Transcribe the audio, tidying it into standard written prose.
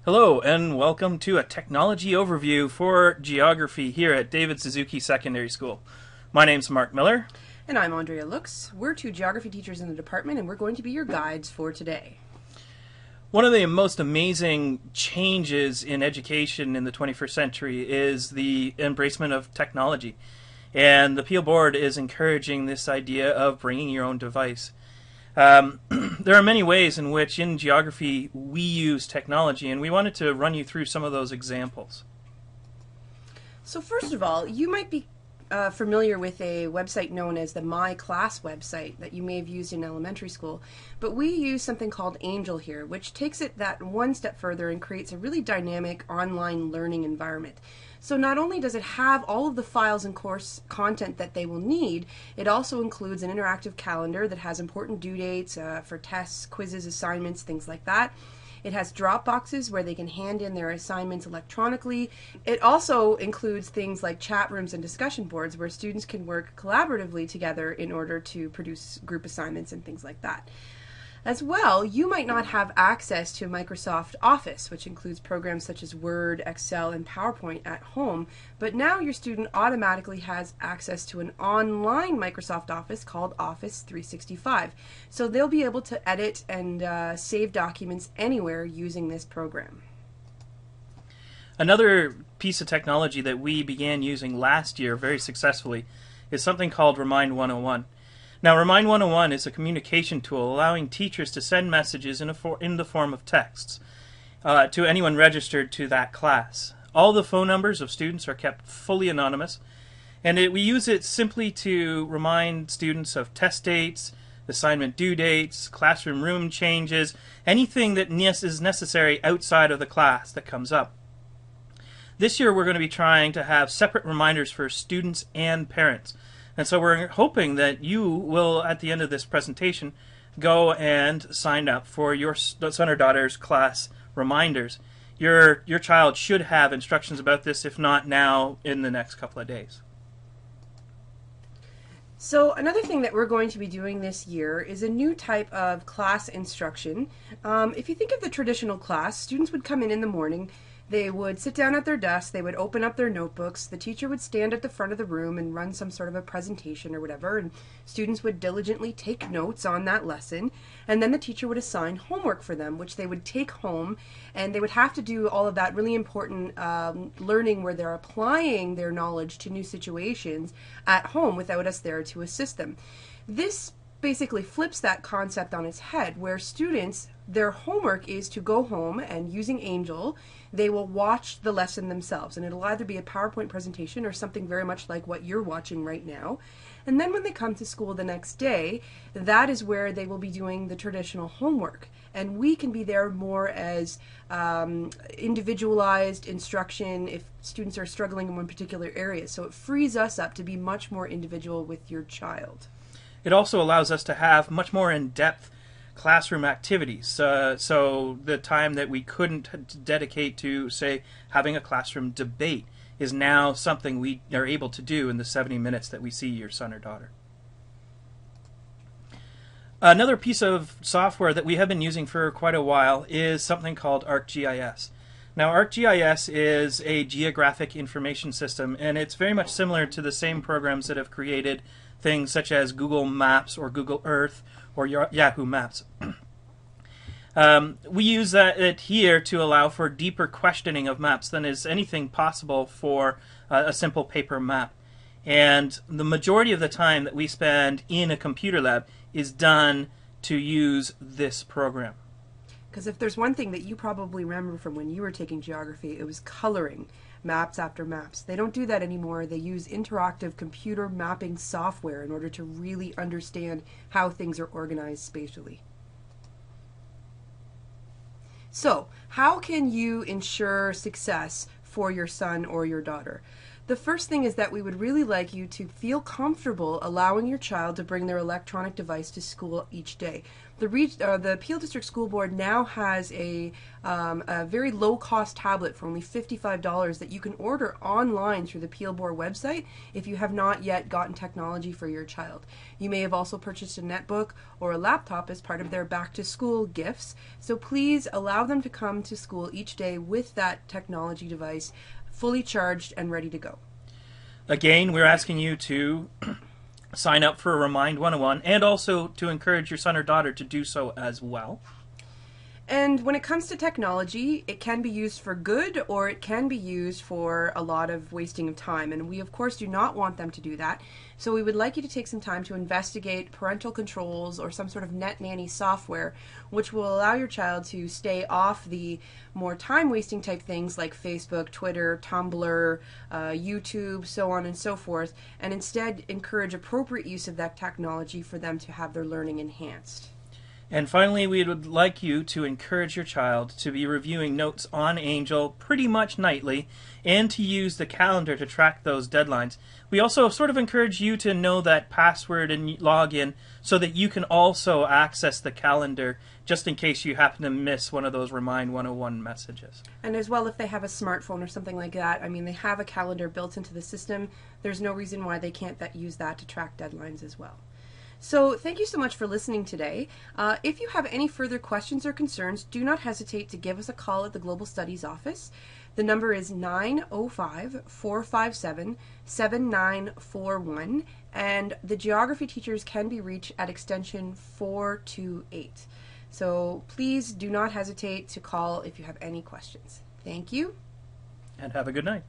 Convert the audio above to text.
Hello, and welcome to a technology overview for geography here at David Suzuki Secondary School. My name's Mark Miller. And I'm Andrea Lux. We're two geography teachers in the department, and we're going to be your guides for today. One of the most amazing changes in education in the 21st century is the embracement of technology. And the Peel Board is encouraging this idea of bringing your own device. There are many ways in which in geography we use technology, and we wanted to run you through some of those examples. So first of all, you might be familiar with a website known as the My Class website that you may have used in elementary school, but we use something called Angel here, which takes it that one step further and creates a really dynamic online learning environment. So not only does it have all of the files and course content that they will need, it also includes an interactive calendar that has important due dates for tests, quizzes, assignments, things like that. It has drop boxes where they can hand in their assignments electronically. It also includes things like chat rooms and discussion boards where students can work collaboratively together in order to produce group assignments and things like that. As well, you might not have access to Microsoft Office, which includes programs such as Word, Excel, and PowerPoint at home, but now your student automatically has access to an online Microsoft Office called Office 365. So they'll be able to edit and save documents anywhere using this program. Another piece of technology that we began using last year very successfully is something called Remind 101. Now, Remind 101 is a communication tool allowing teachers to send messages in the form of texts to anyone registered to that class. All the phone numbers of students are kept fully anonymous, and we use it simply to remind students of test dates, assignment due dates, classroom room changes, anything that is necessary outside of the class that comes up. This year we're going to be trying to have separate reminders for students and parents. And so we're hoping that you will, at the end of this presentation, go and sign up for your son or daughter's class reminders. Your child should have instructions about this, if not now, in the next couple of days. So another thing that we're going to be doing this year is a new type of class instruction. If you think of the traditional class, students would come in the morning. They would sit down at their desk, they would open up their notebooks, the teacher would stand at the front of the room and run some sort of a presentation or whatever, and students would diligently take notes on that lesson, and then the teacher would assign homework for them, which they would take home, and they would have to do all of that really important learning where they're applying their knowledge to new situations at home without us there to assist them. This basically flips that concept on its head, where students, their homework is to go home and using Angel, they will watch the lesson themselves, and it'll either be a PowerPoint presentation or something very much like what you're watching right now. And then when they come to school the next day, that is where they will be doing the traditional homework, and we can be there more as individualized instruction if students are struggling in one particular area. So it frees us up to be much more individual with your child. It also allows us to have much more in-depth classroom activities. So the time that we couldn't dedicate to, say, having a classroom debate is now something we are able to do in the 70 minutes that we see your son or daughter. Another piece of software that we have been using for quite a while is something called ArcGIS. Now, ArcGIS is a geographic information system, and it's very much similar to the same programs that have created things such as Google Maps or Google Earth or Yahoo Maps. We use it here to allow for deeper questioning of maps than is anything possible for a simple paper map. And the majority of the time that we spend in a computer lab is done to use this program. Because if there's one thing that you probably remember from when you were taking geography, it was coloring maps after maps. They don't do that anymore. They use interactive computer mapping software in order to really understand how things are organized spatially. So, how can you ensure success for your son or your daughter? The first thing is that we would really like you to feel comfortable allowing your child to bring their electronic device to school each day. The Peel District School Board now has a very low-cost tablet for only $55 that you can order online through the Peel Board website if you have not yet gotten technology for your child. You may have also purchased a netbook or a laptop as part of their back-to-school gifts, so please allow them to come to school each day with that technology device fully charged and ready to go. Again, we're asking you to sign up for Remind 101 and also to encourage your son or daughter to do so as well. And when it comes to technology, it can be used for good or it can be used for a lot of wasting of time. And we, of course, do not want them to do that. So we would like you to take some time to investigate parental controls or some sort of net nanny software, which will allow your child to stay off the more time-wasting type things like Facebook, Twitter, Tumblr, YouTube, so on and so forth, and instead encourage appropriate use of that technology for them to have their learning enhanced. And finally, we would like you to encourage your child to be reviewing notes on Angel pretty much nightly and to use the calendar to track those deadlines. We also sort of encourage you to know that password and login so that you can also access the calendar just in case you happen to miss one of those Remind 101 messages. And as well, if they have a smartphone or something like that, I mean, they have a calendar built into the system. There's no reason why they can't use that to track deadlines as well. So thank you so much for listening today. If you have any further questions or concerns, do not hesitate to give us a call at the Global Studies office. The number is 905-457-7941, and the geography teachers can be reached at extension 428. So please do not hesitate to call if you have any questions. Thank you. And have a good night.